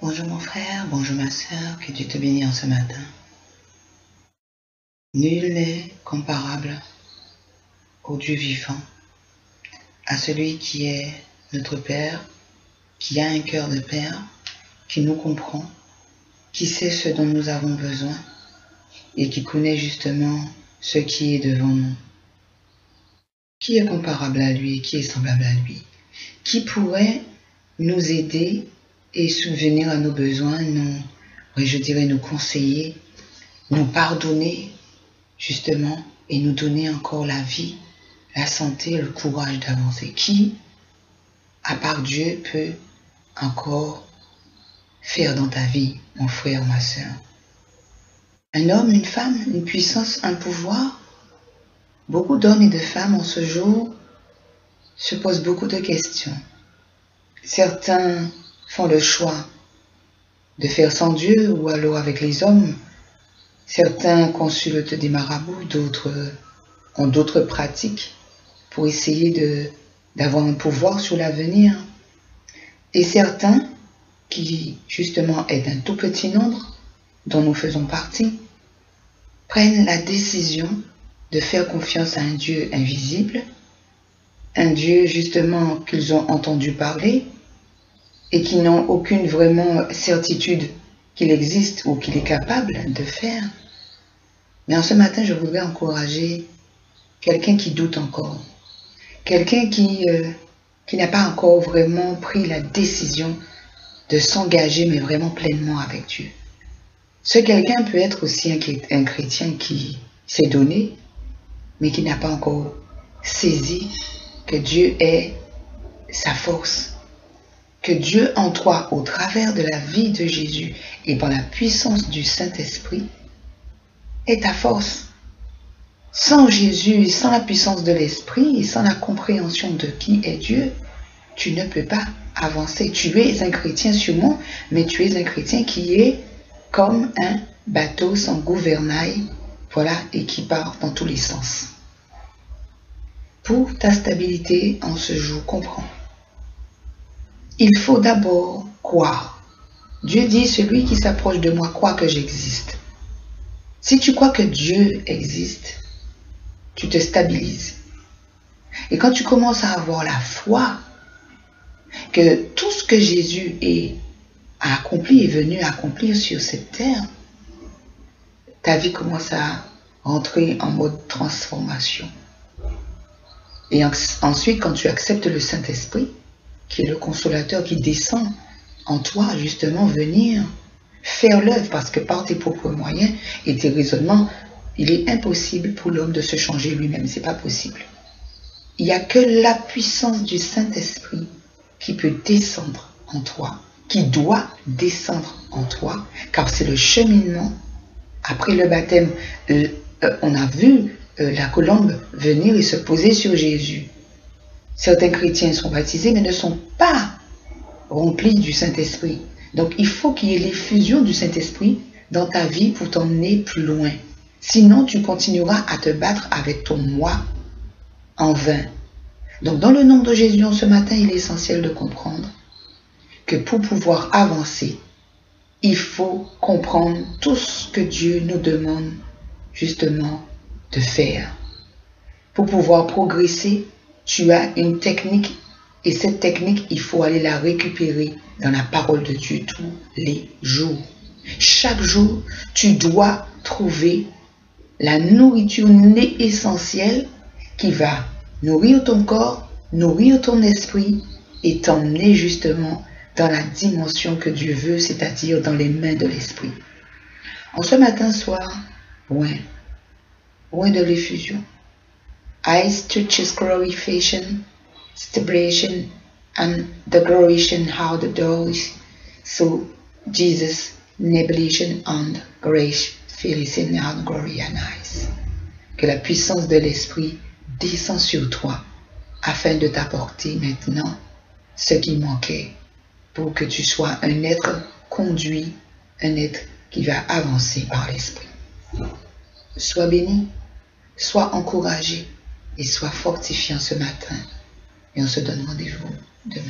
Bonjour mon frère, bonjour ma soeur, que Dieu te bénisse en ce matin. Nul n'est comparable au Dieu vivant, à celui qui est notre Père, qui a un cœur de Père, qui nous comprend, qui sait ce dont nous avons besoin et qui connaît justement ce qui est devant nous. Qui est comparable à lui, qui est semblable à lui? Qui pourrait nous aider et subvenir à nos besoins, nous conseiller, nous pardonner justement et nous donner encore la vie, la santé, le courage d'avancer? Qui, à part Dieu, peut encore faire dans ta vie, mon frère, ma soeur? Un homme, une femme, une puissance, un pouvoir? Beaucoup d'hommes et de femmes en ce jour se posent beaucoup de questions. Certains font le choix de faire sans Dieu ou alors avec les hommes. Certains consultent des marabouts, d'autres ont d'autres pratiques pour essayer d'avoir un pouvoir sur l'avenir. Et certains, qui justement est un tout petit nombre, dont nous faisons partie, prennent la décision de faire confiance à un Dieu invisible, un Dieu justement qu'ils ont entendu parler et qui n'ont aucune vraiment certitude qu'il existe ou qu'il est capable de faire. Mais en ce matin, je voudrais encourager quelqu'un qui doute encore, quelqu'un qui n'a pas encore vraiment pris la décision de s'engager, mais vraiment pleinement avec Dieu. Ce quelqu'un peut être aussi un chrétien qui s'est donné, mais qui n'a pas encore saisi que Dieu est sa force, que Dieu en toi, au travers de la vie de Jésus et par la puissance du Saint-Esprit, est ta force. Sans Jésus, sans la puissance de l'Esprit et sans la compréhension de qui est Dieu, tu ne peux pas avancer. Tu es un chrétien sûrement, mais tu es un chrétien qui est comme un bateau sans gouvernail, voilà, et qui part dans tous les sens. Pour ta stabilité en ce jour, comprends. Il faut d'abord croire. Dieu dit, celui qui s'approche de moi croit que j'existe. Si tu crois que Dieu existe, tu te stabilises. Et quand tu commences à avoir la foi que tout ce que Jésus a accompli, est venu accomplir sur cette terre, ta vie commence à entrer en mode transformation. Et ensuite, quand tu acceptes le Saint-Esprit, qui est le consolateur qui descend en toi, justement, venir faire l'œuvre, parce que par tes propres moyens et tes raisonnements, il est impossible pour l'homme de se changer lui-même, c'est pas possible. Il n'y a que la puissance du Saint-Esprit qui peut descendre en toi, qui doit descendre en toi, car c'est le cheminement. Après le baptême, on a vu la colombe venir et se poser sur Jésus. Certains chrétiens sont baptisés, mais ne sont pas remplis du Saint-Esprit. Donc, il faut qu'il y ait l'effusion du Saint-Esprit dans ta vie pour t'emmener plus loin. Sinon, tu continueras à te battre avec ton moi en vain. Donc, dans le nom de Jésus, ce matin, il est essentiel de comprendre que pour pouvoir avancer, il faut comprendre tout ce que Dieu nous demande justement de faire. Pour pouvoir progresser, tu as une technique et cette technique, il faut aller la récupérer dans la parole de Dieu tous les jours. Chaque jour, tu dois trouver la nourriture essentielle qui va nourrir ton corps, nourrir ton esprit et t'emmener justement dans la dimension que Dieu veut, c'est-à-dire dans les mains de l'esprit. En ce matin, soir, loin de l'effusion. Eyes touches glorification, stabilization, and the glorification how the doors. So Jesus, nebulation and grace, felicity and glory and eyes. Que la puissance de l'esprit descend sur toi afin de t'apporter maintenant ce qui manquait pour que tu sois un être conduit, un être qui va avancer par l'esprit. Sois béni, sois encouragé et sois fortifiant ce matin. Et on se donne rendez-vous demain.